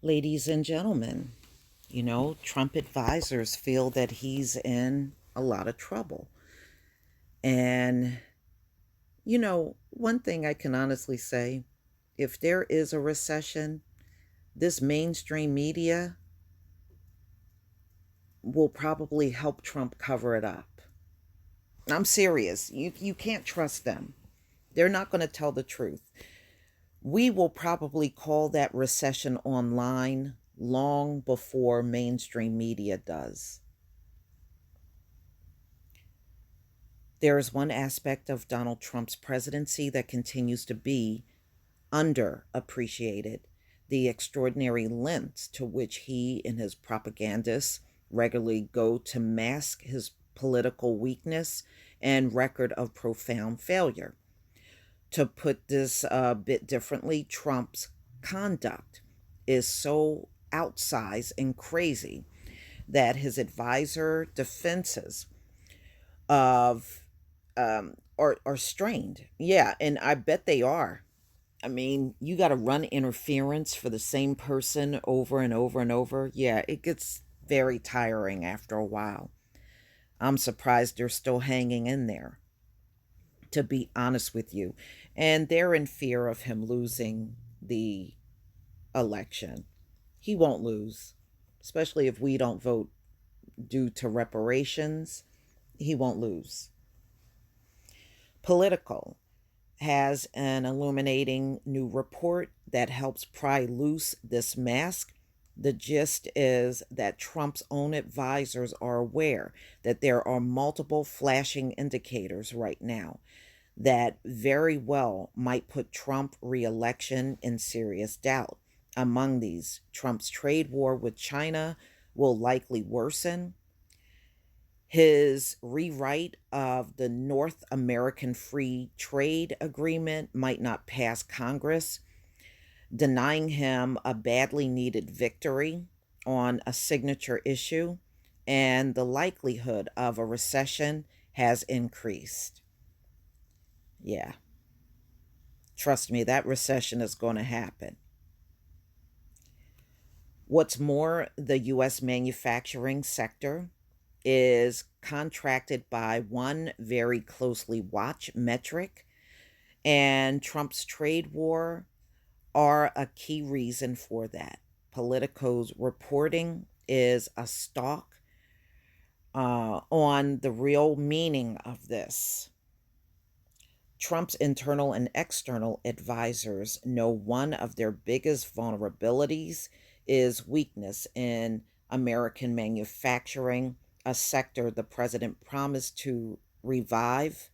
Ladies and gentlemen, Trump advisors feel that he's in a lot of trouble. And, one thing I can honestly say, if there is a recession, this mainstream media will probably help Trump cover it up. I'm serious. You can't trust them. They're not going to tell the truth. We will probably call that recession online long before mainstream media does. There is one aspect of Donald Trump's presidency that continues to be underappreciated: the extraordinary lengths to which he and his propagandists regularly go to mask his political weakness and record of profound failure. To put this a bit differently, Trump's conduct is so outsized and crazy that his advisor defenses of are strained. Yeah, and I bet they are. I mean, you got to run interference for the same person over and over and over. Yeah, it gets very tiring after a while. I'm surprised they're still hanging in there, to be honest with you. And they're in fear of him losing the election. He won't lose, especially if we don't vote due to reparations. He won't lose. Political has an illuminating new report that helps pry loose this mask. The gist is that Trump's own advisors are aware that there are multiple flashing indicators right now that very well might put Trump reelection in serious doubt. Among these, Trump's trade war with China will likely worsen. His rewrite of the North American Free Trade Agreement might not pass Congress, denying him a badly needed victory on a signature issue, and the likelihood of a recession has increased. Yeah, trust me, that recession is going to happen. What's more, the U.S. manufacturing sector is contracted by one very closely watched metric, and Trump's trade war are a key reason for that. Politico's reporting is a stalk on the real meaning of this. Trump's internal and external advisors know one of their biggest vulnerabilities is weakness in American manufacturing, a sector the president promised to revive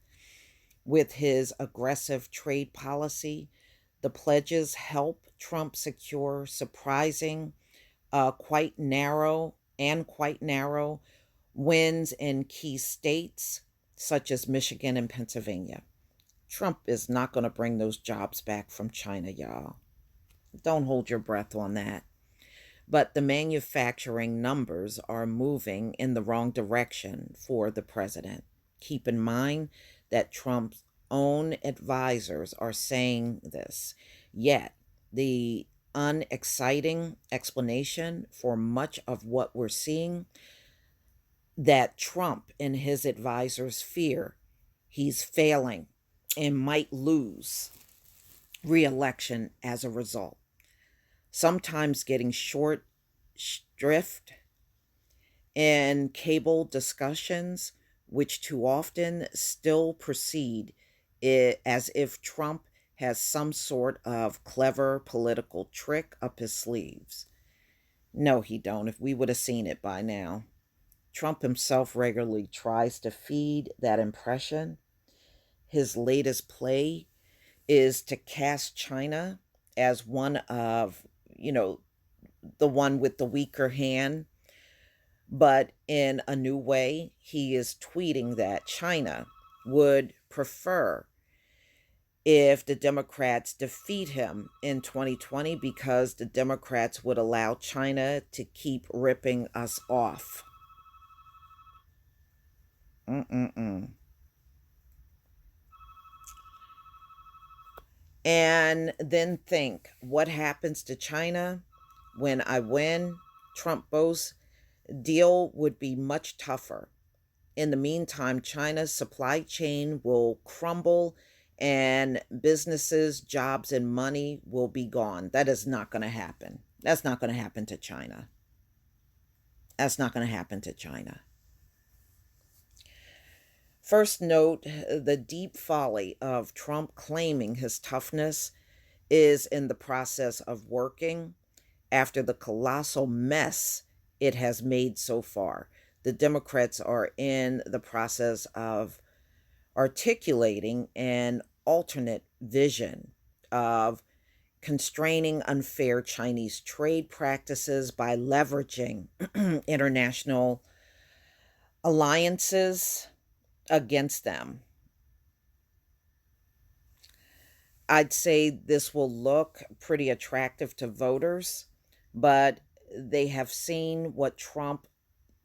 with his aggressive trade policy. The pledges help Trump secure surprising, quite narrow wins in key states such as Michigan and Pennsylvania. Trump is not going to bring those jobs back from China, y'all. Don't hold your breath on that. But the manufacturing numbers are moving in the wrong direction for the president. Keep in mind that Trump's own advisors are saying this. Yet, the unexciting explanation for much of what we're seeing, that Trump and his advisors fear he's failing and might lose re-election as a result. Sometimes getting short shrift in cable discussions, which too often still proceed as if Trump has some sort of clever political trick up his sleeves. No, he don't. If we would have seen it by now. Trump himself regularly tries to feed that impression. His latest play is to cast China as one of, the one with the weaker hand. But in a new way, he is tweeting that China would prefer if the Democrats defeat him in 2020 because the Democrats would allow China to keep ripping us off. Mm-mm-mm. And then think what happens to China When I win, Trump boasts, deal would be much tougher. In the meantime, China's supply chain will crumble and businesses, jobs, and money will be gone. That is not going to happen. That's not going to happen to China. That's not going to happen to China. First, note the deep folly of Trump claiming his toughness is in the process of working after the colossal mess it has made so far. The Democrats are in the process of articulating an alternate vision of constraining unfair Chinese trade practices by leveraging international alliances against them. I'd say this will look pretty attractive to voters, but they have seen what Trump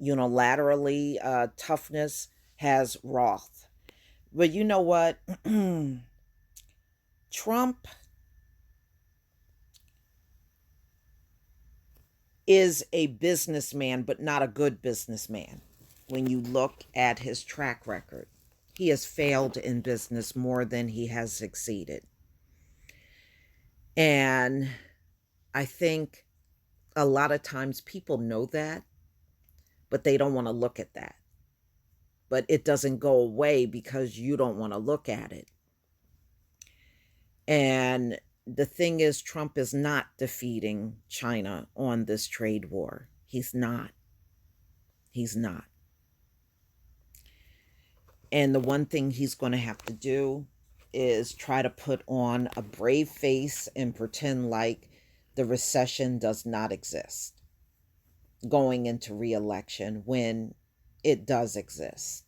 unilaterally toughness has wrought. But you know what? Trump is a businessman, but not a good businessman. When you look at his track record, he has failed in business more than he has succeeded. And I think a lot of times people know that, but they don't want to look at that. But it doesn't go away because you don't want to look at it. And the thing is, Trump is not defeating China on this trade war. He's not. He's not. And the one thing he's going to have to do is try to put on a brave face and pretend like the recession does not exist going into re-election when it does exist.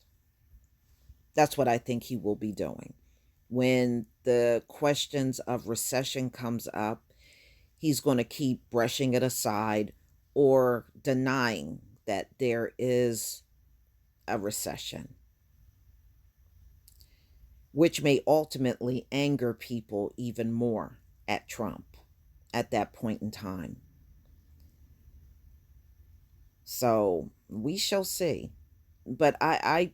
That's what I think he will be doing. When the questions of recession comes up, he's going to keep brushing it aside or denying that there is a recession, which may ultimately anger people even more at Trump at that point in time. So we shall see. But I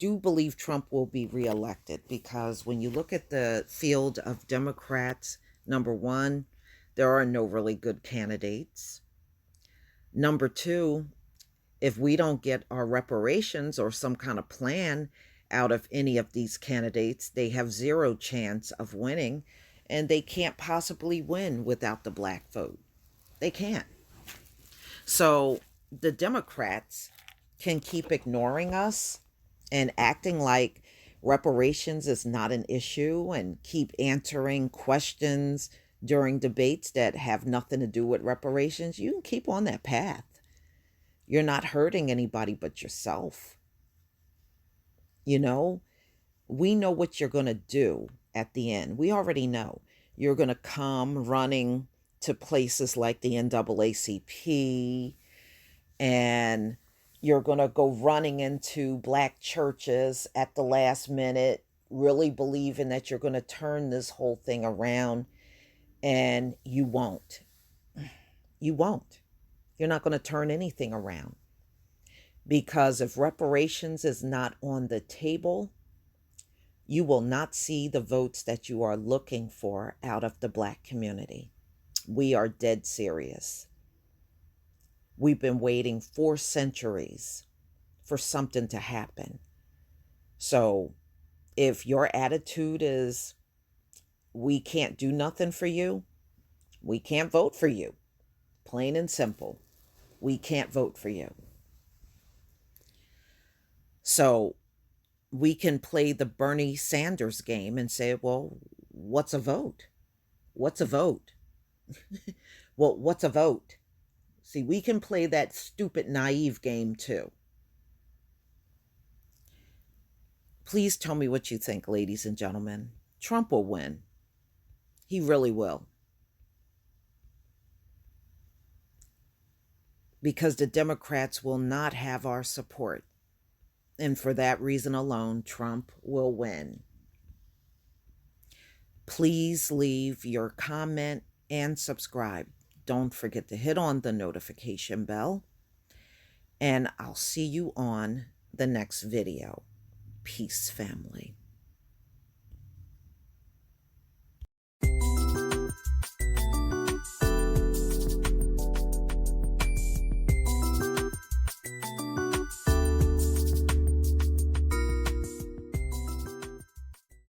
do believe Trump will be reelected because when you look at the field of Democrats, number one, there are no really good candidates. Number two, if we don't get our reparations or some kind of plan out of any of these candidates, they have zero chance of winning, and they can't possibly win without the black vote. They can't. So the Democrats can keep ignoring us and acting like reparations is not an issue and keep answering questions during debates that have nothing to do with reparations. You can keep on that path. You're not hurting anybody but yourself. You know, we know what you're going to do at the end. We already know. You're going to come running to places like the NAACP, and you're going to go running into black churches at the last minute, really believing that you're going to turn this whole thing around, and you won't. You won't. You're not going to turn anything around. Because if reparations is not on the table, you will not see the votes that you are looking for out of the black community. We are dead serious. We've been waiting 4 centuries for something to happen. So if your attitude is, we can't do nothing for you, we can't vote for you. Plain and simple. We can't vote for you. So we can play the Bernie Sanders game and say, well, what's a vote? What's a vote? Well, what's a vote? See, we can play that stupid, naive game too. Please tell me what you think, ladies and gentlemen. Trump will win. He really will. Because the Democrats will not have our support. And for that reason alone, Trump will win. Please leave your comment and subscribe. don't forget to hit on the notification bell, and I'll see you on the next video. Peace, family.